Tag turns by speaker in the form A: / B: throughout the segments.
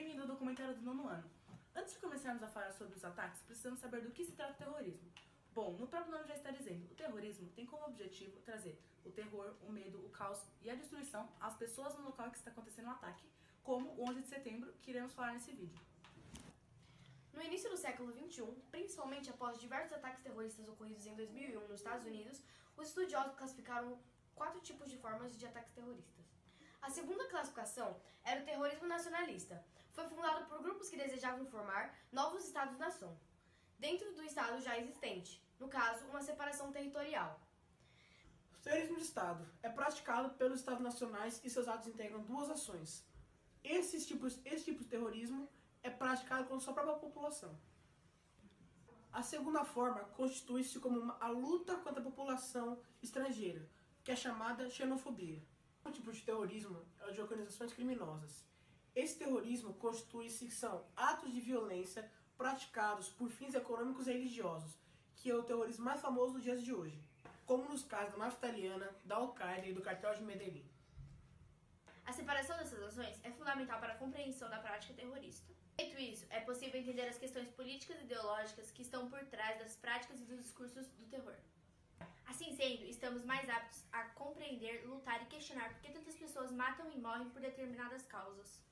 A: bem-vindo ao documentário do 9º ano. Antes de começarmos a falar sobre os ataques, precisamos saber do que se trata o terrorismo. Bom, no próprio nome já está dizendo, o terrorismo tem como objetivo trazer o terror, o medo, o caos e a destruição às pessoas no local que está acontecendo o ataque, como o 11 de setembro, que iremos falar nesse vídeo.
B: No início do século XXI, principalmente após diversos ataques terroristas ocorridos em 2001 nos Estados Unidos, os estudiosos classificaram 4 tipos de formas de ataques terroristas. A segunda classificação era o terrorismo nacionalista. Foi fundado por grupos que desejavam formar novos estados-nação, dentro do estado já existente, no caso, uma separação territorial.
C: O terrorismo de Estado é praticado pelos Estados nacionais e seus atos integram duas ações. Esse tipo de terrorismo é praticado contra sua própria população. A segunda forma constitui-se como a luta contra a população estrangeira, que é chamada xenofobia. Um tipo de terrorismo é o de organizações criminosas. Esse terrorismo constitui-se são atos de violência praticados por fins econômicos e religiosos, que é o terrorismo mais famoso dos dias de hoje, como nos casos da máfia italiana, da Al-Qaeda e do cartel de Medellín.
B: A separação dessas ações é fundamental para a compreensão da prática terrorista. Feito isso, é possível entender as questões políticas e ideológicas que estão por trás das práticas e dos discursos do terror. Assim sendo, estamos mais aptos a compreender, lutar e questionar por que tantas pessoas matam e morrem por determinadas causas.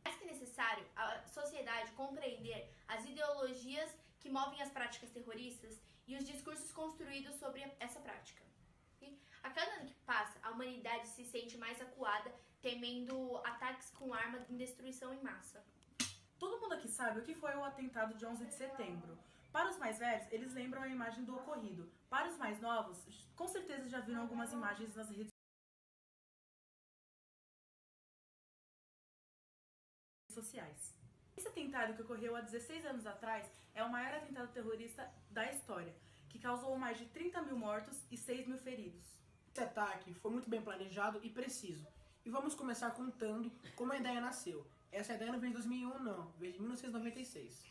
B: Mais que necessário a sociedade compreender as ideologias que movem as práticas terroristas e os discursos construídos sobre essa prática. E a cada ano que passa, a humanidade se sente mais acuada, temendo ataques com arma de destruição em massa.
A: Todo mundo aqui sabe o que foi o atentado de 11 de setembro. Para os mais velhos, eles lembram a imagem do ocorrido. Para os mais novos, com certeza já viram algumas imagens nas redes sociais. Esse atentado que ocorreu há 16 anos atrás é o maior atentado terrorista da história, que causou mais de 30 mil mortos e 6 mil feridos.
C: Esse ataque foi muito bem planejado e preciso. E vamos começar contando como a ideia nasceu. Essa ideia não veio de 2001 não, veio de 1996.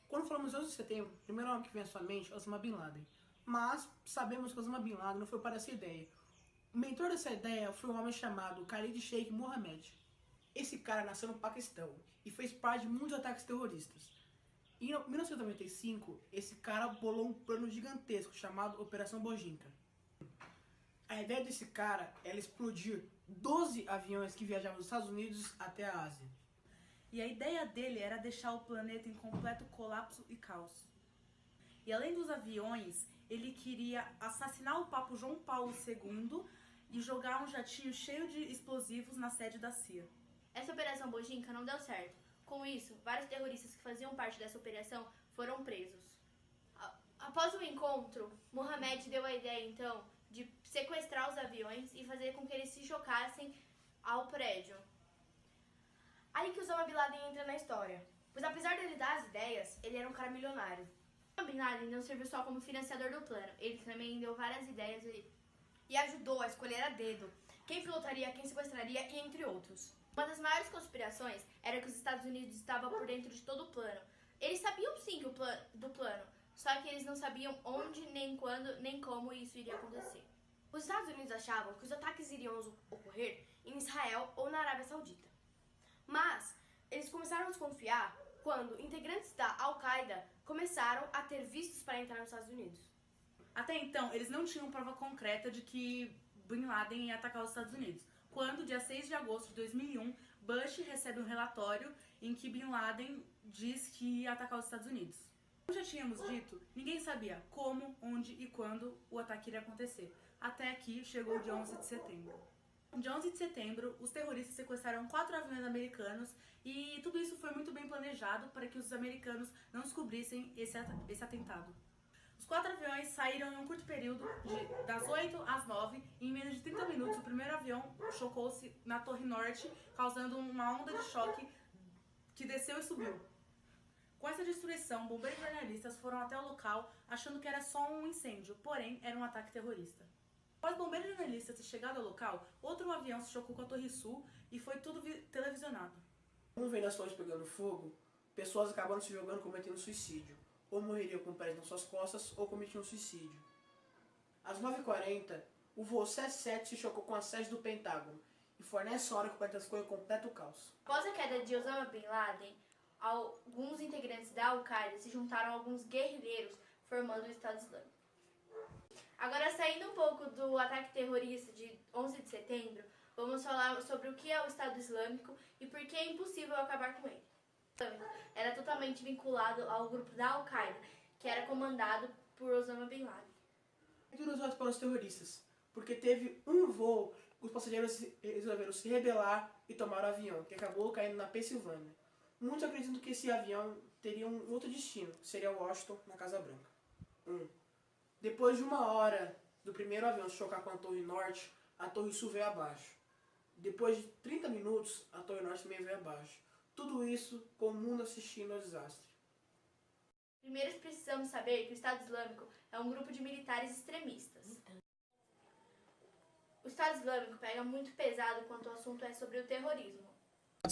C: Quando falamos de 11 de setembro, o primeiro nome que vem à sua mente é Osama Bin Laden. Mas sabemos que Osama Bin Laden não foi para essa ideia. O mentor dessa ideia foi um homem chamado Khalid Sheikh Mohammed. Esse cara nasceu no Paquistão e fez parte de muitos ataques terroristas. Em 1995, esse cara bolou um plano gigantesco chamado Operação Bojinka. A ideia desse cara era explodir 12 aviões que viajavam dos Estados Unidos até a Ásia.
A: E a ideia dele era deixar o planeta em completo colapso e caos. E além dos aviões, ele queria assassinar o Papa João Paulo II e jogar um jatinho cheio de explosivos na sede da CIA.
B: Essa operação Bojinka não deu certo. Com isso, vários terroristas que faziam parte dessa operação foram presos. Após o encontro, Mohammed deu a ideia, então, de sequestrar os aviões e fazer com que eles se chocassem ao prédio. Aí que Osama Bin Laden entra na história, pois apesar dele dar as ideias, ele era um cara milionário. Osama Bin Laden não serviu só como financiador do plano, ele também deu várias ideias e ajudou a escolher a dedo quem pilotaria, quem sequestraria e entre outros. Uma das maiores conspirações era que os Estados Unidos estavam por dentro de todo o plano. Eles sabiam sim do plano, só que eles não sabiam onde, nem quando, nem como isso iria acontecer. Os Estados Unidos achavam que os ataques iriam ocorrer em Israel ou na Arábia Saudita. Mas eles começaram a desconfiar quando integrantes da Al-Qaeda começaram a ter vistos para entrar nos Estados Unidos.
A: Até então, eles não tinham prova concreta de que Bin Laden ia atacar os Estados Unidos. Quando, dia 6 de agosto de 2001, Bush recebe um relatório em que Bin Laden diz que ia atacar os Estados Unidos. Como já tínhamos dito, ninguém sabia como, onde e quando o ataque iria acontecer. Até aqui chegou o dia 11 de setembro. No dia 11 de setembro, os terroristas sequestraram 4 aviões americanos e tudo isso foi muito bem planejado para que os americanos não descobrissem esse atentado. Os 4 aviões saíram em um curto período, das 8 às 9, e em menos de 30 minutos o primeiro avião chocou-se na Torre Norte, causando uma onda de choque que desceu e subiu. Com essa destruição, bombeiros e jornalistas foram até o local achando que era só um incêndio, porém era um ataque terrorista. Após bombeiros e jornalistas terem chegado ao local, outro avião se chocou com a Torre Sul e foi tudo televisionado.
C: Como vendo as torres pegando fogo, pessoas acabaram se jogando cometendo suicídio. Ou morreriam com pés nas suas costas ou cometiam suicídio. Às 9h40, o voo C-7 se chocou com a sede do Pentágono e foi nessa hora que o país ficou em completo caos.
B: Após a queda de Osama Bin Laden, alguns integrantes da Al-Qaeda se juntaram a alguns guerrilheiros formando o Estado Islâmico. Agora, saindo um pouco do ataque terrorista de 11 de setembro, vamos falar sobre o que é o Estado Islâmico e por que é impossível acabar com ele. Era totalmente vinculado ao grupo da Al-Qaeda, que era comandado por Osama Bin Laden.
C: Usados para os terroristas, porque teve um voo que os passageiros resolveram se rebelar e tomaram o avião, que acabou caindo na Pensilvânia. Muitos acreditam que esse avião teria um outro destino, que seria Washington, na Casa Branca. Depois de 1 hora do primeiro avião chocar com a Torre Norte, a Torre Sul veio abaixo. Depois de 30 minutos, a Torre Norte também veio abaixo. Tudo isso com o mundo assistindo ao desastre.
B: Primeiro precisamos saber que o Estado Islâmico é um grupo de militares extremistas. O Estado Islâmico pega muito pesado quando o assunto é sobre o terrorismo.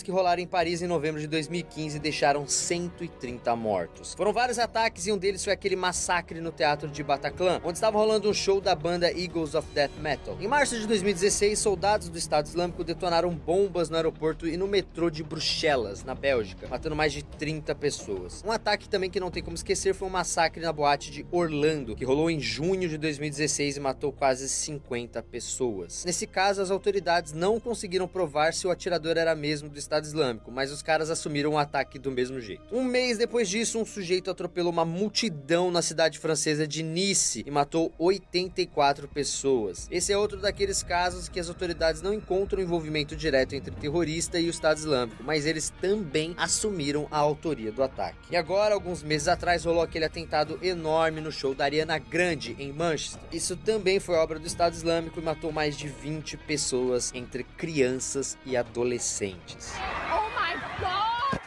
D: Que rolaram em Paris em novembro de 2015 deixaram 130 mortos. Foram vários ataques e um deles foi aquele massacre no teatro de Bataclan, onde estava rolando um show da banda Eagles of Death Metal. Em março de 2016, soldados do Estado Islâmico detonaram bombas no aeroporto e no metrô de Bruxelas, na Bélgica, matando mais de 30 pessoas. Um ataque também que não tem como esquecer foi um massacre na boate de Orlando, que rolou em junho de 2016 e matou quase 50 pessoas. Nesse caso, as autoridades não conseguiram provar se o atirador era mesmo do Estado Islâmico, mas os caras assumiram o ataque do mesmo jeito. Um mês depois disso, um sujeito atropelou uma multidão na cidade francesa de Nice e matou 84 pessoas. Esse é outro daqueles casos que as autoridades não encontram envolvimento direto entre terrorista e o Estado Islâmico, mas eles também assumiram a autoria do ataque. E agora, alguns meses atrás, rolou aquele atentado enorme no show da Ariana Grande, em Manchester. Isso também foi obra do Estado Islâmico e matou mais de 20 pessoas, entre crianças e adolescentes.
E: Oh my God!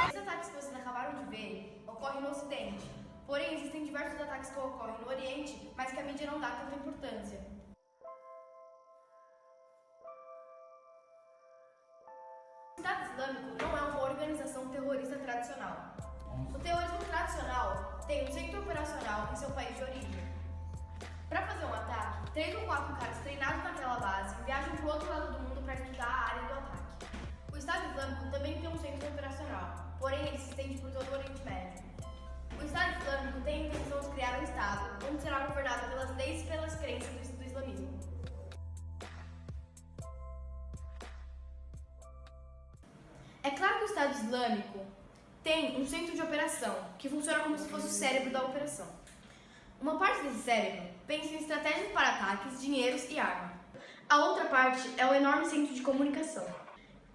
B: Esses ataques que vocês acabaram de ver ocorrem no Ocidente. Porém, existem diversos ataques que ocorrem no Oriente, mas que a mídia não dá tanta importância. O Estado Islâmico não é uma organização terrorista tradicional. O terrorismo tradicional tem um centro operacional em seu país de origem. Para fazer um ataque, 3 ou 4 caras treinados naquela base viajam para o outro lado do mundo para estudar a área do ataque. O Estado Islâmico também tem um centro operacional, porém ele se estende por todo o Oriente Médio. O Estado Islâmico tem a intenção de criar um Estado onde será governado pelas leis e pelas crenças do islamismo. É claro que o Estado Islâmico tem um centro de operação, que funciona como se fosse o cérebro da operação. Uma parte desse cérebro pensa em estratégias para ataques, dinheiros e arma. A outra parte é o enorme centro de comunicação.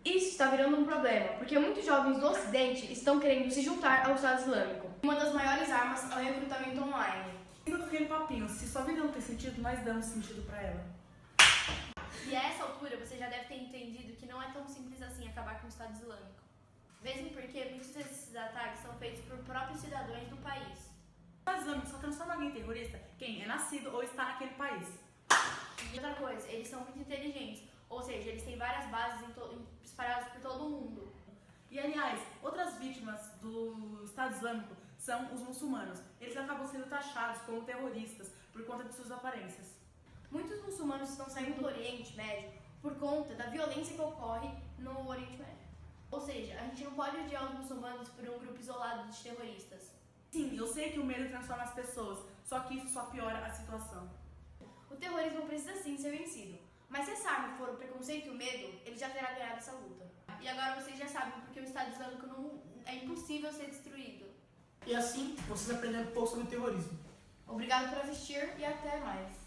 B: Isso está virando um problema, porque muitos jovens do Ocidente estão querendo se juntar ao Estado Islâmico. Uma das maiores armas é o recrutamento online.
A: Fica com aquele papinho, se sua vida não tem sentido, nós damos sentido pra ela.
B: E a essa altura você já deve ter entendido que não é tão simples assim acabar com o Estado Islâmico. Mesmo porque muitos desses ataques são feitos por próprios cidadãos do país.
A: O Estado Islâmico só transforma alguém em terrorista quem é nascido ou está naquele país.
B: E outra coisa, eles são muito inteligentes, ou seja, eles têm várias bases espalhadas por todo o mundo.
A: E aliás, outras vítimas do Estado Islâmico são os muçulmanos. Eles acabam sendo taxados como terroristas por conta de suas aparências.
B: Muitos muçulmanos estão saindo do Oriente Médio por conta da violência que ocorre no Oriente Médio. Ou seja, a gente não pode odiar os muçulmanos por um grupo isolado de terroristas.
A: Sim, eu sei que o medo transforma as pessoas, só que isso só piora a situação.
B: O terrorismo precisa sim ser vencido, mas se essa arma for o preconceito e o medo, ele já terá ganhado essa luta. E agora vocês já sabem porque o Estado Islâmico não é impossível ser destruído.
C: E assim, vocês aprenderam um pouco sobre o terrorismo.
B: Obrigado por assistir e até mais.